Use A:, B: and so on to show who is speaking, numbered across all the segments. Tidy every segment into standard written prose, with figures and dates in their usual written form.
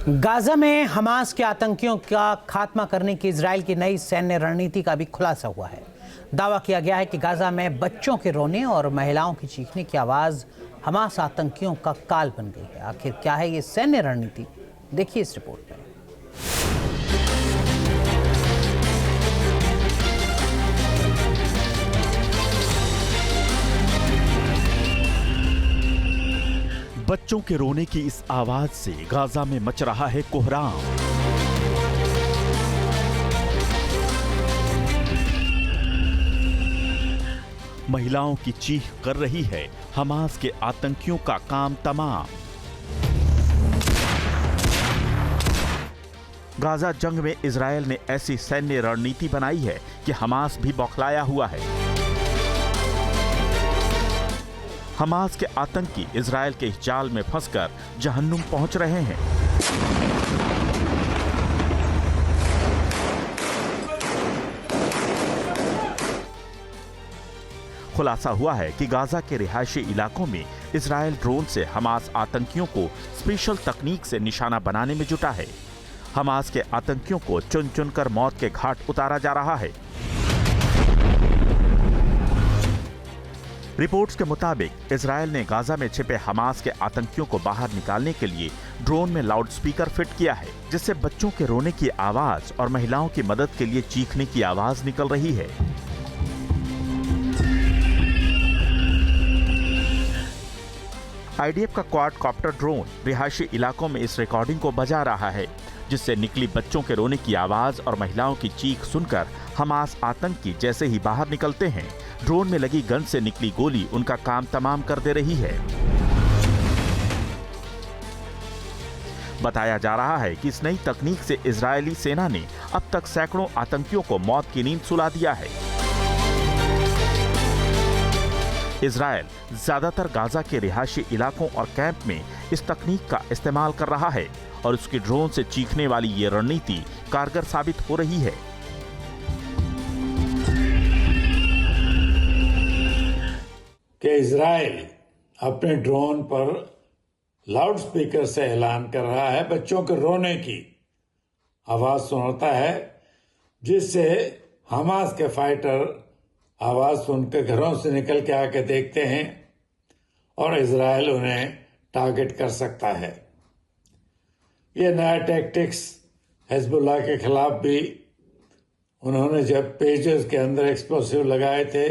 A: Gaza में Hamas के आतंकियों का खात्मा करने की इजराइल की नई सैन्य रणनीति का भी खुलासा हुआ है। दावा किया गया है कि गाजा में बच्चों के रोने और महिलाओं की चीखने की आवाज हमास आतंकियों का काल बन गई है। आखिर क्या है ये सैन्य रणनीति, देखिए इस रिपोर्ट में।
B: बच्चों के रोने की इस आवाज से गाजा में मच रहा है कोहराम। महिलाओं की चीख कर रही है हमास के आतंकियों का काम तमाम। गाजा जंग में इजरायल ने ऐसी सैन्य रणनीति बनाई है कि हमास भी बौखलाया हुआ है। हमास के आतंकी इजरायल के इस जाल में फंसकर जहन्नुम पहुंच रहे हैं। खुलासा हुआ है कि गाजा के रिहायशी इलाकों में इजरायल ड्रोन से हमास आतंकियों को स्पेशल तकनीक से निशाना बनाने में जुटा है। हमास के आतंकियों को चुन चुनकर मौत के घाट उतारा जा रहा है। रिपोर्ट्स के मुताबिक इजरायल ने गाजा में छिपे हमास के आतंकियों को बाहर निकालने के लिए ड्रोन में लाउडस्पीकर फिट किया है, जिससे बच्चों के रोने की आवाज और महिलाओं की मदद के लिए चीखने की आवाज निकल रही है। आईडीएफ का क्वाडकॉप्टर ड्रोन रिहायशी इलाकों में इस रिकॉर्डिंग को बजा रहा है, जिससे निकली बच्चों के रोने की आवाज और महिलाओं की चीख सुनकर हमास आतंकी जैसे ही बाहर निकलते हैं, ड्रोन में लगी गन से निकली गोली उनका काम तमाम कर दे रही है। बताया जा रहा है कि इस नई तकनीक से इजरायली सेना ने अब तक सैकड़ों आतंकियों को मौत की नींद सुला दिया है। इजरायल ज्यादातर गाजा के रिहायशी इलाकों और कैंप में इस तकनीक का इस्तेमाल कर रहा है और उसकी ड्रोन से चीखने वाली ये रणनीति कारगर साबित हो रही है।
C: कि इजराइल अपने ड्रोन पर लाउडस्पीकर से ऐलान कर रहा है, बच्चों के रोने की आवाज सुनाता है, जिससे हमास के फाइटर आवाज सुनकर घरों से निकल के आके देखते हैं और इजराइल उन्हें टारगेट कर सकता है। ये नया टैक्टिक्स हिजबुल्लाह के खिलाफ भी उन्होंने जब पेजेस के अंदर एक्सप्लोसिव लगाए थे,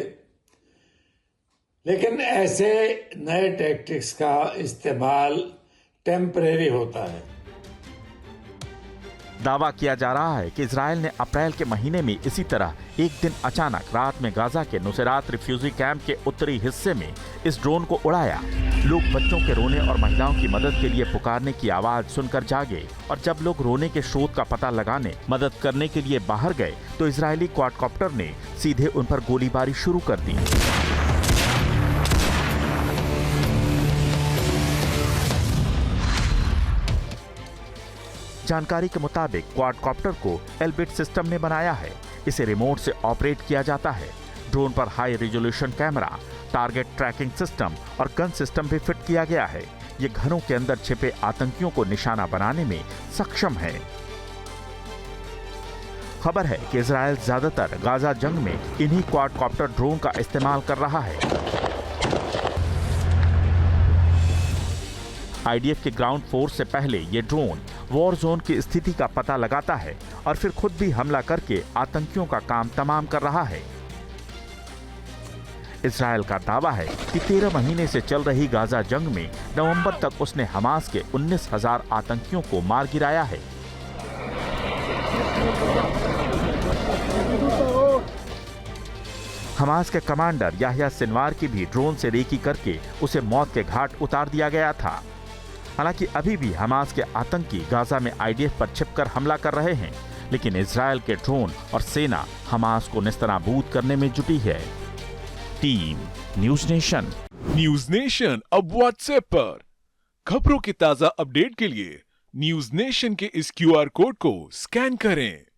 C: लेकिन ऐसे नए टैक्टिक्स का इस्तेमाल टेम्परेरी होता है।
B: दावा किया जा रहा है कि इजरायल ने अप्रैल के महीने में इसी तरह एक दिन अचानक रात में गाजा के नुसैरात रिफ्यूजी कैंप के उत्तरी हिस्से में इस ड्रोन को उड़ाया। लोग बच्चों के रोने और महिलाओं की मदद के लिए पुकारने की आवाज सुनकर जागे और जब लोग रोने के स्रोत का पता लगाने मदद करने के लिए बाहर गए तो इजरायली क्वाडकॉप्टर ने सीधे उन पर गोलीबारी शुरू कर दी। जानकारी के मुताबिक क्वाडकॉप्टर को एल्बिट सिस्टम ने बनाया है। इसे रिमोट से ऑपरेट किया जाता है। ड्रोन पर high resolution camera, target tracking system और गन सिस्टम भी फिट किया गया है। ये घरों के अंदर छिपे आतंकियों को निशाना बनाने में सक्षम है। खबर है कि इजरायल ज्यादातर गाजा जंग में इन्हीं क्वाडकॉप्टर ड्रोन का इस्तेमाल कर रहा है। आईडीएफ के ग्राउंड फोर्स से पहले ये ड्रोन वॉर जोन की स्थिति का पता लगाता है और फिर खुद भी हमला करके आतंकियों का काम तमाम कर रहा है। इजरायल का दावा है कि 13 महीने से चल रही गाजा जंग में नवंबर तक उसने हमास के 19,000 आतंकियों को मार गिराया है। हमास के कमांडर याह्या सिनवार की भी ड्रोन से रेकी करके उसे मौत के घाट उतार दिया गया था। हालांकि अभी भी हमास के आतंकी गाजा में आईडीएफ पर छिपकर हमला कर रहे हैं, लेकिन इजरायल के ड्रोन और सेना हमास को निस्तनाबूद करने में जुटी है। Team news nation.
D: News nation अब व्हाट्सएप पर खबरों की ताजा अपडेट के लिए न्यूज नेशन के इस क्यूआर कोड को स्कैन करें।